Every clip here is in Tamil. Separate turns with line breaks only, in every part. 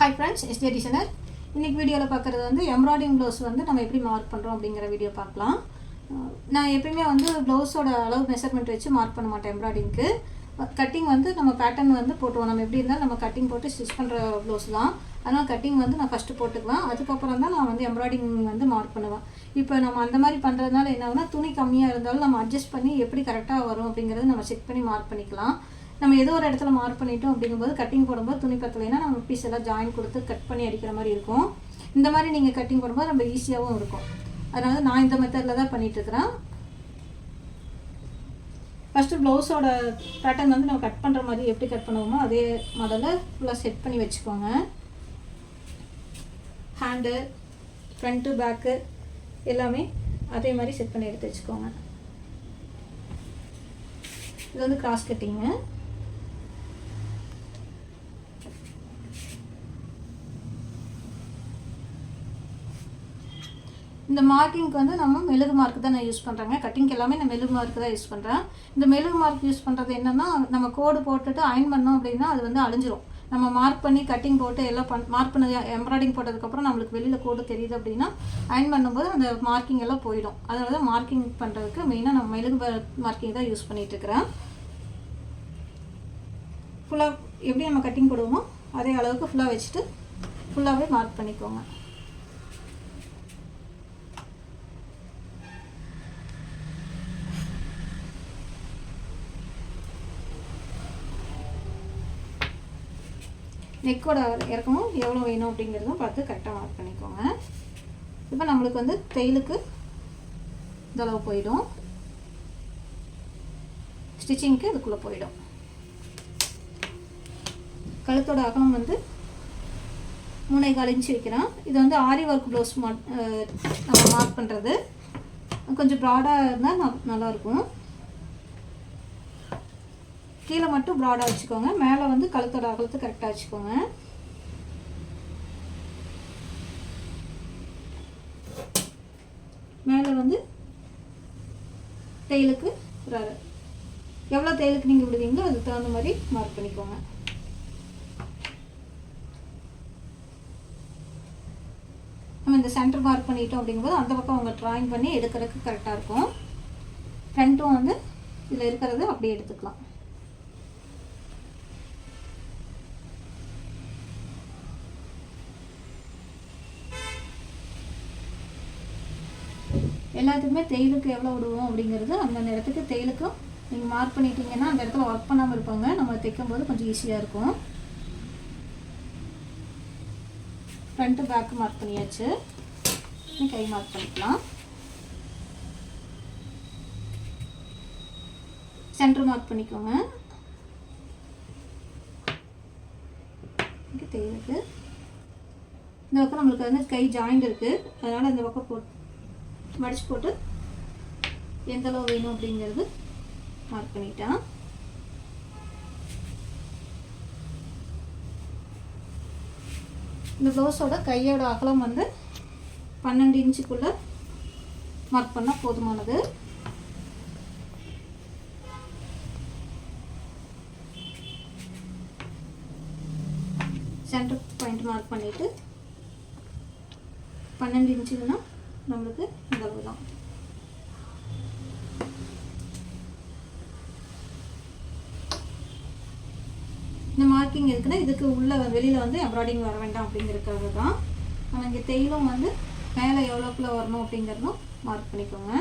Hi friends, ST designer. இன்றைக்கி வீடியோவில் பார்க்குறது வந்து எம்ப்ராய்டிங் ப்ளவுஸ் வந்து நம்ம எப்படி மார்க் பண்ணுறோம் அப்படிங்கிற வீடியோ பார்க்கலாம். நான் எப்பயுமே வந்து ப்ளவுஸோட அளவு மெஷர்மெண்ட் வச்சு மார்க் பண்ண மாட்டேன். எம்ப்ராய்டிங்க்கு கட்டிங் வந்து நம்ம பேட்டர்ன் வந்து போட்டுருவோம். நம்ம எப்படி இருந்தாலும் நம்ம கட்டிங் போட்டு ஸ்டிச் பண்ணுற ப்ளவுஸ் தான். அதனால் கட்டிங் வந்து நான் ஃபஸ்ட்டு போட்டுக்குவேன். அதுக்கப்புறம் தான் நான் வந்து எம்ப்ராய்டிங் வந்து மார்க் பண்ணுவேன். இப்போ நம்ம அந்த மாதிரி பண்ணுறதுனால என்ன ஆகுனா, துணி கம்மியாக இருந்தாலும் நம்ம அட்ஜஸ்ட் பண்ணி எப்படி கரெக்டாக வரும் அப்படிங்கிறது நம்ம செக் பண்ணி மார்க் பண்ணிக்கலாம். நம்ம ஏதோ ஒரு இடத்துல மார்க் பண்ணிட்டோம் அப்படிங்கும்போது கட்டிங் போடும்போது துணி பத்தலைன்னா நம்ம பீஸ் எல்லாம் ஜாயின் கொடுத்து கட் பண்ணி அடிக்கிற மாதிரி இருக்கும். இந்த மாதிரி நீங்கள் கட்டிங் போடும்போது ரொம்ப ஈஸியாகவும் இருக்கும். அதனால் நான் இந்த மெத்தடில் தான் பண்ணிகிட்ருக்கிறேன். ஃபஸ்ட்டு ப்ளவுஸோட பேட்டர்ன் வந்து நம்ம கட் பண்ணுற மாதிரி எப்படி கட் பண்ணுவோமோ அதே மாடலில் ஃபுல்லாக செட் பண்ணி வச்சுக்கோங்க. ஹேண்டு, ஃப்ரண்ட்டு, பேக்கு எல்லாமே அதே மாதிரி செட் பண்ணி எடுத்து வச்சுக்கோங்க. இது வந்து கிராஸ் கட்டிங்கு. இந்த மார்க்கிங்க்கு வந்து நம்ம மெழுகு மார்க் தான் நான் யூஸ் பண்ணுறேங்க. கட்டிங்க்கு எல்லாமே நான் மெழுகு மார்க் தான் யூஸ் பண்ணுறேன். இந்த மெழுகு மார்க் யூஸ் பண்ணுறது என்னென்னா, நம்ம கோடு போட்டுட்டு அயன் பண்ணோம் அப்படின்னா அது வந்து அழிஞ்சிரும். நம்ம மார்க் பண்ணி கட்டிங் போட்டு எல்லாம் மார்க் பண்ணது எம்ப்ராய்டிங் போட்டதுக்கப்புறம் நம்மளுக்கு வெளியில் கோடு தெரியுது அப்படின்னா அயன் பண்ணும்போது அந்த மார்க்கிங் எல்லாம் போயிடும். அதனால தான் மார்க்கிங் பண்ணுறதுக்கு மெயினாக நான் மெழுகு மார்க்கிங் தான் யூஸ் பண்ணிகிட்ருக்கிறேன். ஃபுல்லாக எப்படி நம்ம கட்டிங் போடுவோமோ அதே அளவுக்கு ஃபுல்லாக வச்சுட்டு ஃபுல்லாகவே மார்க் பண்ணிக்கோங்க. நெக்கோட இறக்கமும் எவ்வளோ வேணும் அப்படிங்கிறதும் பார்த்து கரெக்டாக மார்க் பண்ணிக்கோங்க. இப்போ நம்மளுக்கு வந்து தையலுக்கு இதளவு போயிடும், ஸ்டிச்சிங்க்கு இதுக்குள்ளே போயிடும். கழுத்தோட அகலம் வந்து 3.25 இன்ச்சு வைக்கிறோம். இது வந்து ஆரி ஒர்க் ப்ளவுஸ் நம்ம மார்க் பண்ணுறது. கொஞ்சம் ப்ராடாக இருந்தால் நல்லாயிருக்கும். கீழே மட்டும் ப்ராடாக வச்சுக்கோங்க. மேலே வந்து கழுத்தோட அகலத்தை கரெக்டாக வச்சுக்கோங்க. மேலே வந்து தையலுக்கு எவ்வளோ தையலுக்கு நீங்கள் விடுவீங்களோ அதுக்கு தகுந்த மாதிரி மார்க் பண்ணிக்கோங்க. நம்ம இந்த சென்டர் மார்க் பண்ணிட்டோம் அப்படிங்கும்போது அந்த பக்கம் அவங்க ட்ராயிங் பண்ணி எடுக்கிறதுக்கு கரெக்டாக இருக்கும். ஃப்ரண்ட்டும் வந்து இதில் இருக்கிறது அப்படியே எடுத்துக்கலாம். எல்லாத்துக்குமே தையலுக்கு எவ்வளோ விடுவோம் அப்படிங்கிறது அந்த இடத்துக்கு தையலுக்கும் நீங்கள் மார்க் பண்ணிட்டீங்கன்னா அந்த இடத்துல ஒர்க் பண்ணாமல் இருப்பாங்க. நம்ம தைக்கும்போது கொஞ்சம் ஈஸியாக இருக்கும். ஃப்ரண்ட்டு பேக்கு மார்க் பண்ணியாச்சு. கை மார்க் பண்ணிக்கலாம். சென்டர் மார்க் பண்ணிக்கோங்க. தையலுக்கு இந்த பக்கம் நம்மளுக்கு வந்து கை ஜாயிண்ட் இருக்குது. அதனால் இந்த பக்கம் மடிச்சு போட்டு எந்த அளவு வேணும் அப்படிங்கிறது மார்க் பண்ணிட்டேன். இந்த ப்ளவுஸோட கையோட அகலம் வந்து 12 இன்ச்சுக்குள்ளே மார்க் பண்ணால் போதுமானது. சென்டர் பாயிண்ட் மார்க் பண்ணிவிட்டு 12 இன்ச்சுன்னா நம்மளுக்கு இந்த அளவு தான். இந்த மார்க்கிங் இருக்குன்னா இதுக்கு உள்ள வெளியில் வந்து எம்ப்ராய்டிங் வர வேண்டாம் அப்படிங்கிறதுக்காக தான். ஆனால் இங்கே தையலும் வந்து மேலே எவ்வளோக்குள்ளே வரணும் அப்படிங்கிறதும் மார்க் பண்ணிக்கோங்க.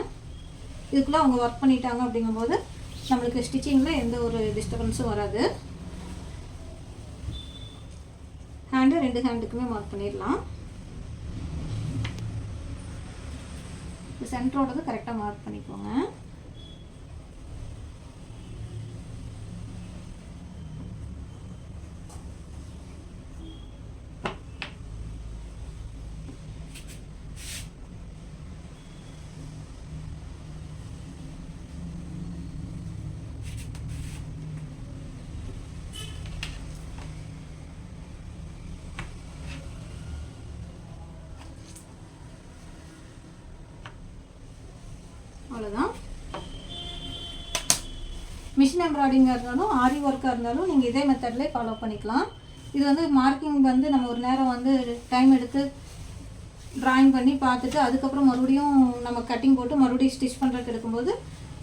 இதுக்குள்ளே அவங்க ஒர்க் பண்ணிட்டாங்க அப்படிங்கும்போது நம்மளுக்கு ஸ்டிச்சிங்கில் எந்த ஒரு டிஸ்டர்பன்ஸும் வராது. ஹேண்டு 2 ஹேண்டுக்குமே மார்க் பண்ணிடலாம். சென்டரோடது கரெக்டாக மார்க் பண்ணிக்கோங்க. அவ்வளோதான். மிஷின் எம்ப்ராய்டிங்காக இருந்தாலும் ஆரி ஒர்க்காக இருந்தாலும் நீங்கள் இதே மெத்தட்லேயே ஃபாலோ பண்ணிக்கலாம். இது வந்து மார்க்கிங் வந்து நம்ம ஒரு நேரம் வந்து டைம் எடுத்து ட்ராயிங் பண்ணி பார்த்துட்டு அதுக்கப்புறம் மறுபடியும் நம்ம கட்டிங் போட்டு மறுபடியும் ஸ்டிச் பண்ணுறதுக்கு எடுக்கும்போது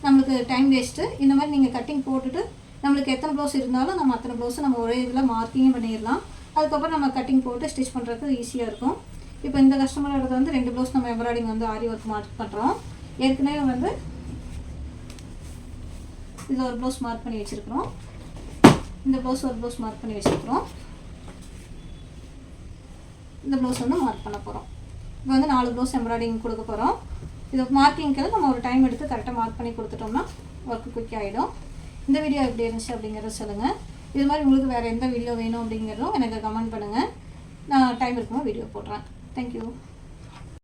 நம்மளுக்கு டைம் வேஸ்ட்டு. இந்த மாதிரி நீங்கள் கட்டிங் போட்டுட்டு நம்மளுக்கு எத்தனை ப்ளவுஸ் இருந்தாலும் நம்ம அத்தனை ப்ளவுஸை நம்ம ஒரே இதில் மார்க்கிங்கும் பண்ணிடலாம். அதுக்கப்புறம் நம்ம கட்டிங் போட்டு ஸ்டிச் பண்ணுறதுக்கு ஈஸியாக இருக்கும். இப்போ இந்த கஸ்டமரோட வந்து 2 ப்ளவுஸ் நம்ம எம்ப்ராய்டிங் வந்து ஆரி ஒர்க் மார்க் பண்ணுறோம். ஏற்கனவே வந்து இது ஒரு ப்ளவுஸ் மார்க் பண்ணி வச்சுருக்கிறோம். இந்த ப்ளவுஸ் ஒரு ப்ளவுஸ் மார்க் பண்ணி வச்சுருக்கிறோம். இந்த ப்ளவுஸ் வந்து மார்க் பண்ண போகிறோம். இப்போ வந்து 4 ப்ளவுஸ் எம்ப்ராய்டிங் கொடுக்க போகிறோம். இது மார்க்கிங்க்கு நம்ம ஒரு டைம் எடுத்து கரெக்டாக மார்க் பண்ணி கொடுத்துட்டோம்னா ஒர்க்கு குயிக் ஆகிடும். இந்த வீடியோ எப்படி இருந்துச்சு அப்படிங்கிறத சொல்லுங்கள். இது மாதிரி உங்களுக்கு வேறு எந்த வீடியோ வேணும் அப்படிங்கிறதும் எனக்கு கமெண்ட் பண்ணுங்கள். நான் டைம் இருக்கும்போது வீடியோ போடுறேன். தேங்க்யூ.